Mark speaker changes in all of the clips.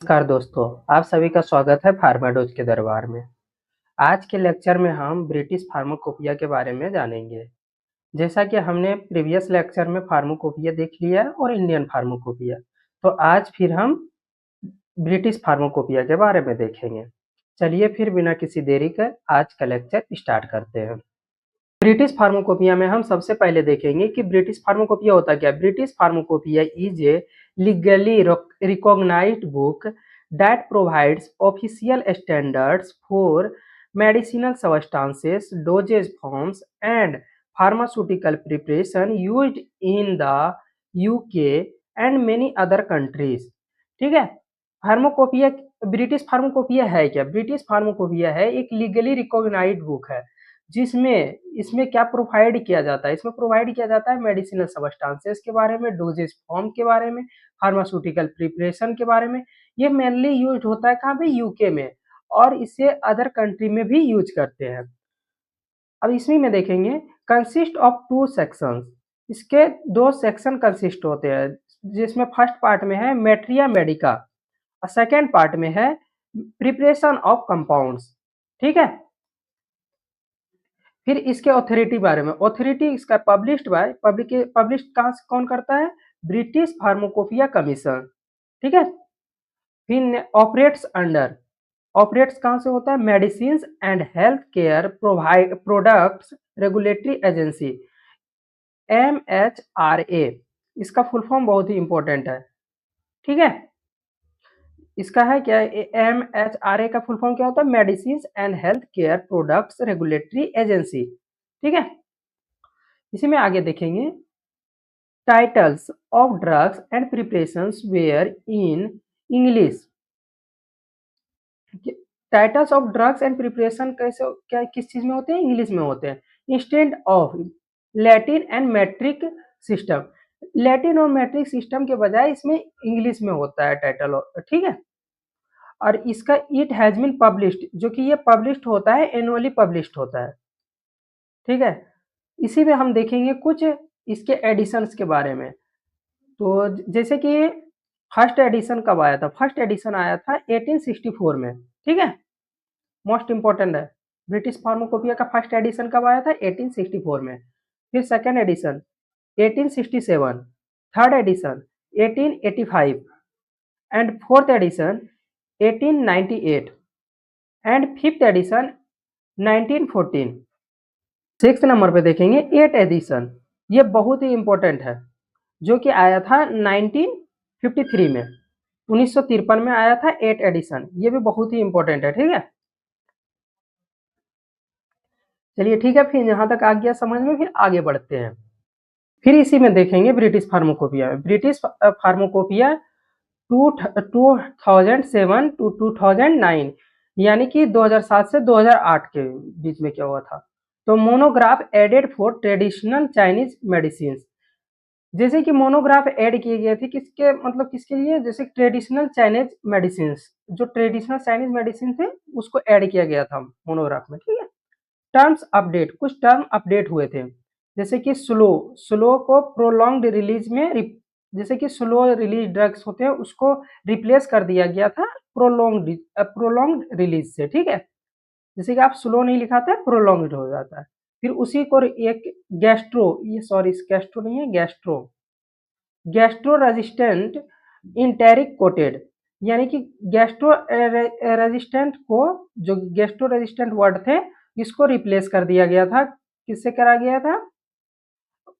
Speaker 1: नमस्कार दोस्तों, आप सभी का स्वागत है फार्माडोज के दरबार में। आज के लेक्चर में हम ब्रिटिश फार्माकोपिया के बारे में जानेंगे। जैसा कि हमने प्रीवियस लेक्चर में फार्माकोपिया देख लिया है और इंडियन फार्माकोपिया, तो आज फिर हम ब्रिटिश फार्माकोपिया के बारे में देखेंगे। चलिए फिर बिना किसी देरी के आज का लेक्चर स्टार्ट करते हैं। ब्रिटिश फार्माकोपिया में हम सबसे पहले देखेंगे कि ब्रिटिश फार्माकोपिया होता क्या है। British pharmacopoeia is a legally recognised book that provides official standards for medicinal substances, dosage forms, and pharmaceutical preparation used in the UK and many other countries। ठीक है। फार्माकोपिया ब्रिटिश फार्माकोपिया है क्या? British pharmacopoeia है एक legally recognised book है जिसमें इसमें क्या प्रोवाइड किया जाता है। इसमें प्रोवाइड किया जाता है मेडिसिनल सबस्टांसेस के बारे में, डोजेज फॉर्म के बारे में, फार्मास्यूटिकल प्रिपरेशन के बारे में। ये मेनली यूज होता है कहाँ पे? यूके में, और इसे अदर कंट्री में भी यूज करते हैं। अब इसी में देखेंगे कंसिस्ट ऑफ 2 सेक्शंस। इसके 2 सेक्शन कंसिस्ट होते हैं, जिसमें फर्स्ट पार्ट में है मैट्रिया मेडिका और सेकेंड पार्ट में है प्रिपरेशन ऑफ कंपाउंड्स। ठीक है। फिर इसके ऑथोरिटी बारे में, ऑथोरिटी इसका पब्लिश्ड बाय पब्लिश कहाँ से कौन करता है? British pharmacopoeia commission. ठीक है। फिर ऑपरेट्स कहाँ से होता है? Medicine and health care products regulatory agency, MHRA। इसका फुल फॉर्म बहुत ही इंपॉर्टेंट है। ठीक है। इसका है क्या? MHRA का फुल फॉर्म क्या होता है? Medicine and health care products regulatory agency. ठीक है। इसी में आगे देखेंगे titles of drugs and preparations wherein English. Titles of drugs and preparation कैसे क्या किस चीज में होते हैं? इंग्लिश में होते हैं, instead of Latin and matric system. Latin और मैट्रिक सिस्टम के बजाय इसमें इंग्लिश में होता है टाइटल। ठीक है। और इसका इट हैज बीन पब्लिश्ड, जो कि ये पब्लिश्ड होता है, एनुअली पब्लिश्ड होता है। ठीक है। इसी में हम देखेंगे कुछ इसके एडिशंस के बारे में। तो जैसे कि फर्स्ट एडिशन कब आया था? फर्स्ट एडिशन आया था 1864 में। ठीक है। मोस्ट इंपॉर्टेंट है। ब्रिटिश फार्माकोपिया का फर्स्ट एडिशन कब आया था? 1864 में। फिर second edition 1867, third edition 1885 and fourth edition 1898 and fifth edition 1914। Six number पे देखेंगे एट एडिशन। ये बहुत ही इंपॉर्टेंट है, जो कि आया था 1953 में। 1953 में आया था एट एडिशन। ये भी बहुत ही इंपॉर्टेंट है। ठीक है। चलिए ठीक है, फिर यहाँ तक आ गया समझ में, फिर आगे बढ़ते हैं। फिर इसी में देखेंगे British pharmacopoeia. British pharmacopoeia 2007 to 2009, यानी कि 2007 से 2008 के बीच में क्या हुआ था? तो monograph added for traditional Chinese medicine. जैसे कि मोनोग्राफ ऐड किए गए थे किसके, मतलब किसके लिए? जैसे ट्रेडिशनल चाइनीज मेडिसिन, जो ट्रेडिशनल चाइनीज मेडिसिन थे उसको ऐड किया गया था मोनोग्राफ में। ठीक है। टर्म्स अपडेट, कुछ टर्म अपडेट हुए थे, जैसे कि स्लो को प्रोलॉन्ग्ड रिलीज में जैसे कि स्लो रिलीज ड्रग्स होते हैं उसको रिप्लेस कर दिया गया था प्रोलॉन्ग्ड रिलीज से। ठीक है। जैसे कि आप स्लो नहीं लिखाते, प्रोलॉन्ग्ड हो जाता है। फिर उसी को एक गैस्ट्रो, ये सॉरी गैस्ट्रो नहीं है, गैस्ट्रो रेजिस्टेंट इंटेरिक कोटेड, यानी कि गैस्ट्रो रेजिस्टेंट को, जो गैस्ट्रो रेजिस्टेंट वर्ड थे, इसको रिप्लेस कर दिया गया था। किससे करा गया था?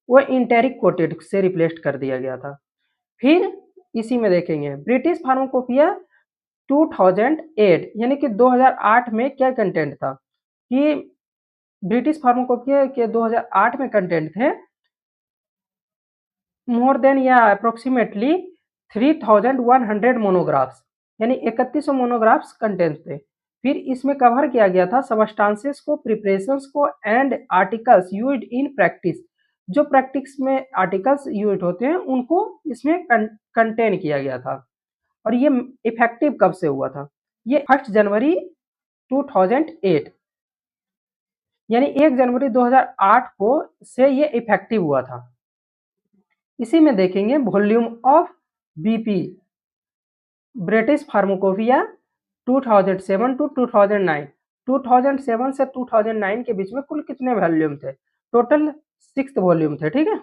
Speaker 1: वो इंटेरिक कोटेड से रिप्लेस कर दिया गया था। फिर इसी में देखेंगे ब्रिटिश फार्माकोपिया 2008, यानी कि 2008 में क्या कंटेंट था कि ब्रिटिश फार्माकोपिया के 2008 में कंटेंट थे मोर देन या अप्रोक्सीमेटली 3100 मोनोग्राफ्स, यानी 3100 मोनोग्राफ्स कंटेंट थे। फिर इसमें कवर किया गया था सबस्टांसेस को, प्रिपरेशंस को and articles used in practice. जो प्रैक्टिस में आर्टिकल्स यूज होते हैं उनको इसमें कंटेन किया गया था। और ये इफेक्टिव कब से हुआ था? ये 1 जनवरी 2008, यानी 1 जनवरी 2008 को से ये इफेक्टिव हुआ था। इसी में देखेंगे volume of BP. British pharmacopoeia 2007 to 2009, 2007 से 2009 के बीच में कुल कितने वॉल्यूम थे? टोटल 6 वॉल्यूम थे, ठीक है।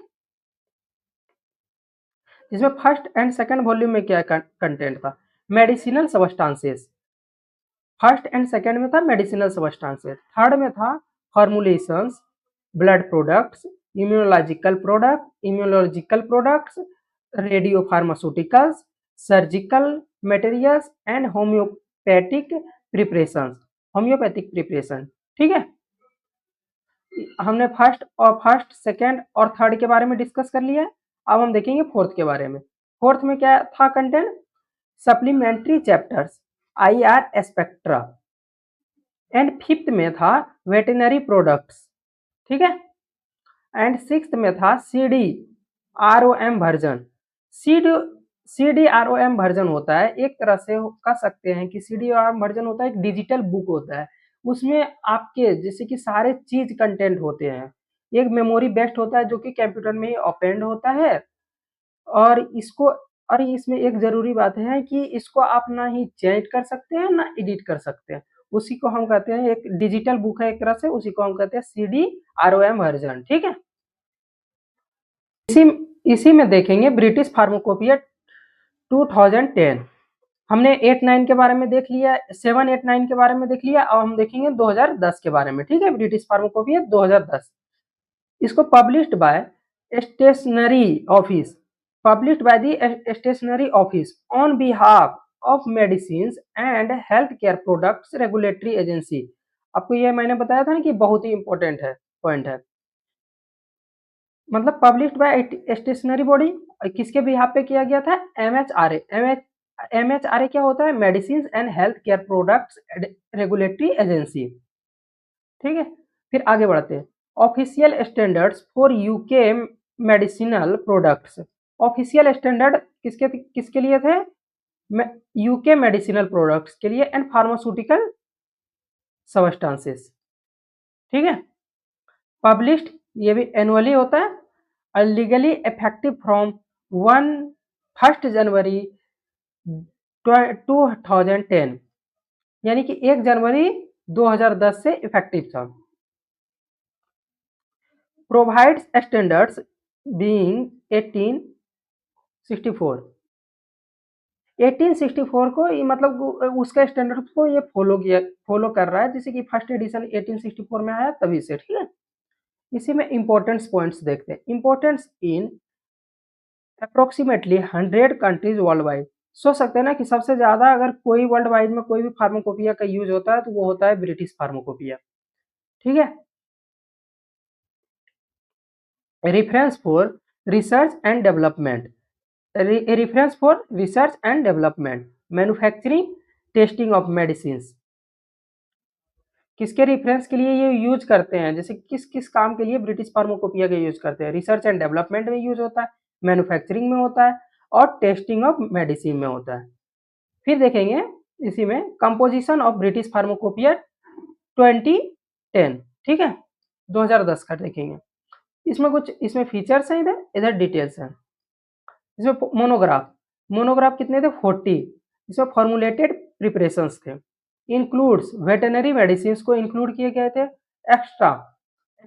Speaker 1: इसमें फर्स्ट एंड सेकंड वॉल्यूम में क्या कंटेंट था? Medicinal substances. First and second में था मेडिसिनल सब्सटेंसेस, थर्ड में था formulations, blood products, immunological products, radio pharmaceuticals, surgical materials and homeopathic preparation, ठीक है। हमने फर्स्ट सेकंड और थर्ड के बारे में डिस्कस कर लिया है। अब हम देखेंगे फोर्थ के बारे में। फोर्थ में क्या था content? Supplementary chapters, IR spectra, and fifth में था वेटरनरी प्रोडक्ट्स, ठीक है। एंड सिक्स्थ में था CD ROM version. CD ROM version होता है, एक तरह से कह सकते हैं कि सीडी आरओएम वर्जन होता है, एक डिजिटल बुक होता है। उसमें आपके जैसे कि सारे चीज कंटेंट होते हैं। एक मेमोरी बेस्ड होता है जो कि कंप्यूटर में ही ओपेंड होता है, और इसमें एक जरूरी बात है कि इसको आप ना ही चेंज कर सकते हैं ना एडिट कर सकते हैं। उसी को हम कहते हैं, एक डिजिटल बुक है एक तरह से, उसी को हम कहते हैं सीडी आरओएम वर्जन, ठीक है। इसी इसी में देखेंगे ब्रिटिश फार्माकोपिया 2010। हमने 8-9 के बारे में देख लिया, 7-8-9 के बारे में देख लिया। अब हम देखेंगे 2010 के बारे में, ठीक है। ब्रिटिश फार्माकोपिया 2010, इसको published by stationery office, published by the stationery office on behalf of medicine and health care products regulatory agency. आपको ये मैंने बताया था ना कि बहुत ही इंपॉर्टेंट है, पॉइंट है। मतलब पब्लिश्ड बाय स्टेशनरी बॉडी, किसके बिहाफ पे किया गया था? एमएचआरए। एमएचआरए क्या होता है? Medicine and health care products regulatory agency, ठीक है। फिर आगे बढ़ते हैं। Official standards for UK medicinal products. Official standard किसके किसके लिए थे? यूके मेडिसिनल प्रोडक्ट्स के लिए एंड फार्मास्यूटिकल सब्सटेंसेस, ठीक है। पब्लिश्ड, ये भी एनुअली होता है, और लीगली इफेक्टिव फ्रॉम 1 जनवरी 2010, यानी कि 1 जनवरी 2010 से इफेक्टिव था। Provides standards being 1864। 1864 को ये मतलब उसका स्टैंडर्ड को ये फॉलो कर रहा है, जैसे कि फर्स्ट एडिशन 1864 में आया तभी से, ठीक है। इसी में इंपॉर्टेंस पॉइंट्स देखते हैं। Importance in approximately 100 countries world wide. सोच सकते हैं ना कि सबसे ज्यादा अगर कोई वर्ल्ड वाइड में कोई भी फार्माकोपिया का यूज होता है तो वो होता है ब्रिटिश फार्माकोपिया, ठीक है। Reference for research and development, reference for research and development, manufacturing, testing of medicine. किसके रेफरेंस के लिए ये यूज करते हैं? जैसे किस किस काम के लिए ब्रिटिश फार्माकोपिया का यूज करते हैं? रिसर्च एंड डेवलपमेंट में यूज होता है, मैन्युफैक्चरिंग में होता है, और टेस्टिंग ऑफ मेडिसिन में होता है। फिर देखेंगे इसी में कंपोजिशन ऑफ ब्रिटिश फार्माकोपिया 2010, ठीक है, 2010 का देखेंगे। इसमें फीचर्स हैं, इधर इधर डिटेल्स हैं। इसमें मोनोग्राफ कितने थे? 40। इसमें फॉर्मुलेटेड प्रिपरेशंस थे। इंक्लूड्स वेटरनरी मेडिसिन को इंक्लूड किए गए थे। Extra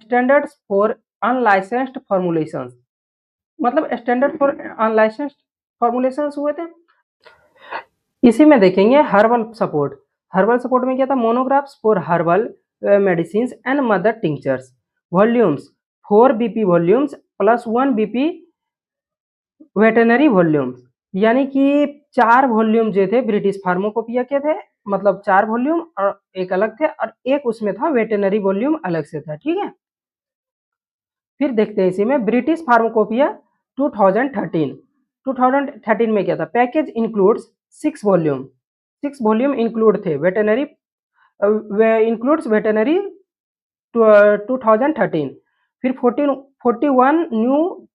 Speaker 1: standards for unlicensed formulations, मतलब स्टैंडर्ड फॉर अनलाइसेंस्ड फॉर्मुलेशंस हुए थे। इसी में देखेंगे हर्बल सपोर्ट। हर्बल सपोर्ट में क्या था? Monographs for herbal medicine and mother tinctures, volumes 4 BP volumes plus 1 BP veterinary volumes, यानी कि 4 वॉल्यूम जो थे ब्रिटिश फार्माकोपिया के थे, मतलब 4 वॉल्यूम और एक अलग थे, और एक उसमें था वेटरनरी वॉल्यूम अलग से था, ठीक है। फिर देखते हैं इसी में ब्रिटिश फार्माकोपिया 2013 में क्या था? Package includes 6 volume, 6 volume include थे। Veterinary includes veterinary 2013। फिर 41 न्यू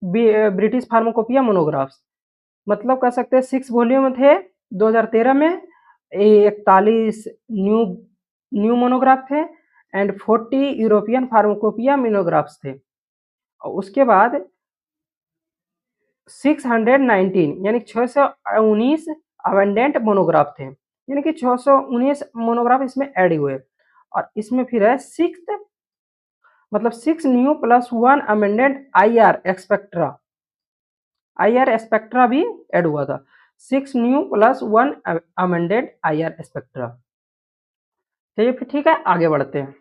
Speaker 1: ब्रिटिश फार्माकोपिया मोनोग्राफ्स, मतलब कह सकते हैं 6 वॉल्यूम थे 2013 में, 41 न्यू मोनोग्राफ थे, एंड 40 यूरोपियन फार्माकोपिया मोनोग्राफ्स थे। और उसके बाद 619 यानी 619 अबंडेंट मोनोग्राफ थे, यानी कि 619 मोनोग्राफ इसमें ऐड हुए। और इसमें फिर है सिक्स्थ, मतलब 6 new plus 1 amended IR spectra, IR spectra भी ऐड हुआ था। 6 new plus 1 amended IR spectra. चलिए फिर ठीक है, आगे बढ़ते हैं।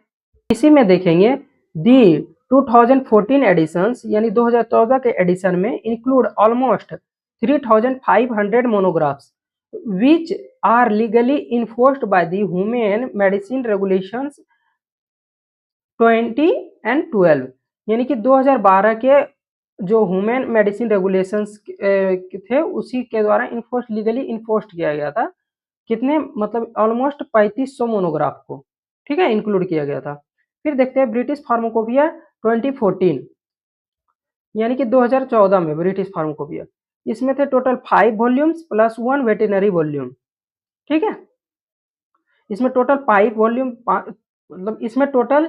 Speaker 1: इसी में देखेंगे दी 2014 एडिशंस, यानी 2014 के एडिशन में include almost 3500 monographs which are legally enforced by the human medicine regulations 20 and 12, यानी कि 2012 के जो ह्यूमन मेडिसिन रेगुलेशंस थे उसी के द्वारा इन्फोर्स लीगली इन्फोर्स्ड किया गया था। कितने, मतलब ऑलमोस्ट 3500 मोनोग्राफ को, ठीक है, इंक्लूड किया गया था। फिर देखते हैं ब्रिटिश फार्माकोपिया 2014, यानी कि 2014 में ब्रिटिश फार्माकोपिया, इसमें थे total 5 volumes plus 1 veterinary volume, ठीक है। इसमें टोटल 5 वॉल्यूम, मतलब इसमें टोटल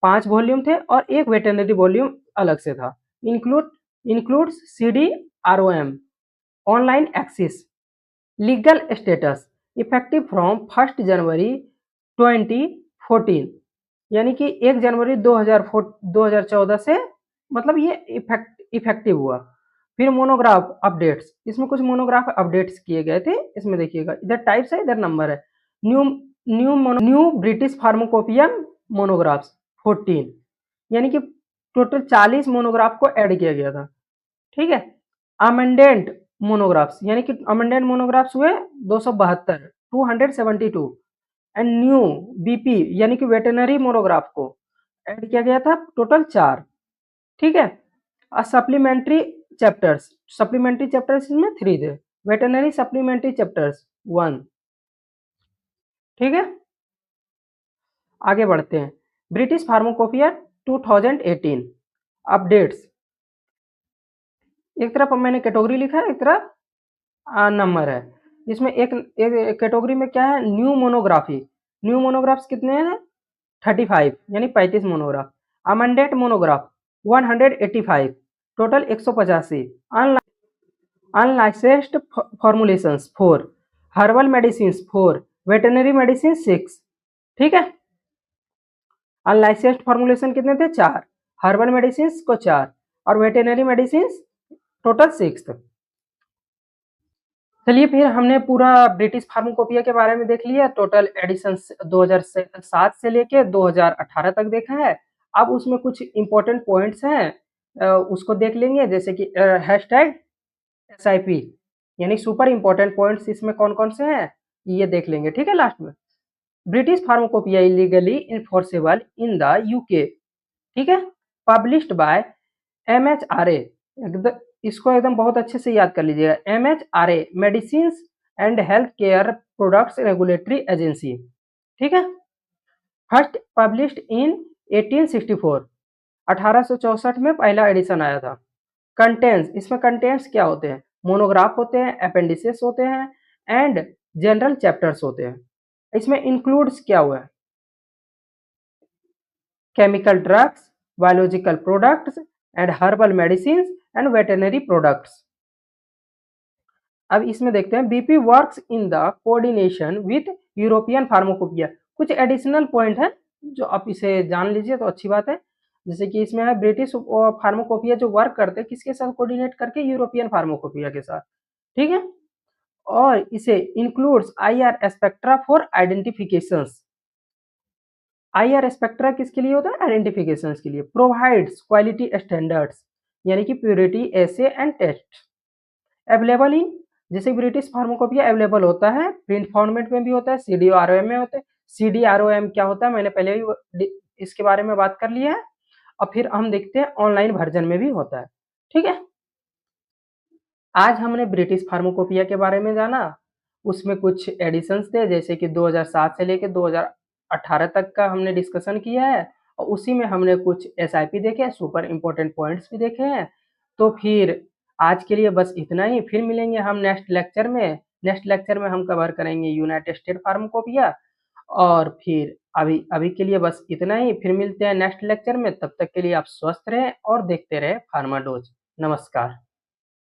Speaker 1: 5 वॉल्यूम थे और एक वेटेनरी वॉल्यूम अलग से था। Includes CDROM, online access, legal status effective from 1 January 2014, यानी कि 1 जनवरी 2014 से, मतलब ये इफेक्टिव हुआ। फिर मोनोग्राफ अपडेट्स, इसमें कुछ मोनोग्राफ अपडेट्स किए गए थे, इसमें देखिएगा इधर टाइप्स है, इधर नंबर है। न्यू ब्रिटिश फार्माकोपिया मोनोग्राफ्स 14, यानी कि टोटल 40 मोनोग्राफ को ऐड किया गया था, ठीक है। अमेंडेंट मोनोग्राफ्स, यानी कि अमेंडेंट मोनोग्राफ्स हुए 272, 272, एंड न्यू बीपी, यानी कि वेटेनरी मोनोग्राफ को ऐड किया गया था टोटल 4, ठीक है। सप्लीमेंट्री चैप्टर्स में 3 थे, वेटेनरी सप्लीमेंट्री चैप्टर्स 1, ठीक है। आगे बढ़ते हैं। ब्रिटिश फार्माकोपिया 2018 अपडेट्स, एक तरफ मैंने कैटेगरी लिखा है, एक तरफ नंबर है। इसमें एक कैटेगरी में क्या है, न्यू मोनोग्राफी, न्यू मोनोग्राफ्स कितने हैं, 35, यानी 35 monograph. Amended monograph 185, total 185। Unlicensed formulations 4, herbal medicine 4, veterinary medicine 6, ठीक है। अनलाइसेंस्ड फॉर्मुलेशन कितने थे, 4, हर्बल मेडिसिन को 4 और वेटेनरी मेडिसिन टोटल 6। चलिए फिर हमने पूरा ब्रिटिश फार्माकोपिया के बारे में देख लिया। टोटल एडिशन 2007 से लेके 2018 तक देखा है। अब उसमें कुछ इंपॉर्टेंट पॉइंट्स हैं, उसको देख लेंगे, जैसे कि हैशटैग SIP, यानी सुपर इंपॉर्टेंट पॉइंट्स इसमें कौन कौन से हैं ये देख लेंगे, ठीक है। लास्ट में British pharmacopoeia illegally enforceable in the UK, ठीक है, पब्लिश्ड बाय MHRA, इसको एकदम बहुत अच्छे से याद कर लीजिएगा, MHRA medicine and health care products regulatory agency, ठीक है। फर्स्ट पब्लिश्ड इन 1864, 1864 में पहला एडिशन आया था। कंटेंट्स, इसमें कंटेंट्स क्या होते हैं, मोनोग्राफ होते हैं, अपेंडिसेस होते हैं एंड जनरल चैप्टर्स होते हैं। इसमें इंक्लूड्स क्या हुआ है, chemical drugs, biological products and herbal medicine and veterinary products. अब इसमें देखते हैं BP works in the coordination with European pharmacopoeia. कुछ एडिशनल पॉइंट है जो आप इसे जान लीजिए तो अच्छी बात है। जैसे कि इसमें है ब्रिटिश फार्माकोपिया जो वर्क करते हैं किसके साथ, कोऑर्डिनेट करके यूरोपियन फार्माकोपिया के साथ, ठीक है। और इसे includes IR spectra for identifications. IR spectra किसके लिए होता है, आइडेंटिफिकेशंस के लिए। प्रोवाइड्स क्वालिटी स्टैंडर्ड्स, यानी कि purity assay and test. Available in, जैसे ब्रिटिश फार्माकोपिया अवेलेबल होता है प्रिंट फॉर्मेट में भी होता है, CDROM में होता है। CDROM क्या होता है, मैंने पहले ही इसके बारे में बात कर लिया है। और फिर हम देखते हैं ऑनलाइन वर्जन में भी होता है, ठीक है। आज हमने ब्रिटिश फार्माकोपिया के बारे में जाना, उसमें कुछ एडिशंस थे, जैसे कि 2007 से लेकर 2018 तक का हमने डिस्कशन किया है, और उसी में हमने कुछ SIP देखे, सुपर इम्पोर्टेंट पॉइंट्स भी देखे हैं। तो फिर आज के लिए बस इतना ही, फिर मिलेंगे हम नेक्स्ट लेक्चर में। नेक्स्ट लेक्चर में हम कवर करेंगे यूनाइटेड स्टेट फार्माकोपिया। और फिर अभी अभी के लिए बस इतना ही, फिर मिलते हैं नेक्स्ट लेक्चर में। तब तक के लिए आप स्वस्थ रहें और देखते रहें फार्माडोज। नमस्कार।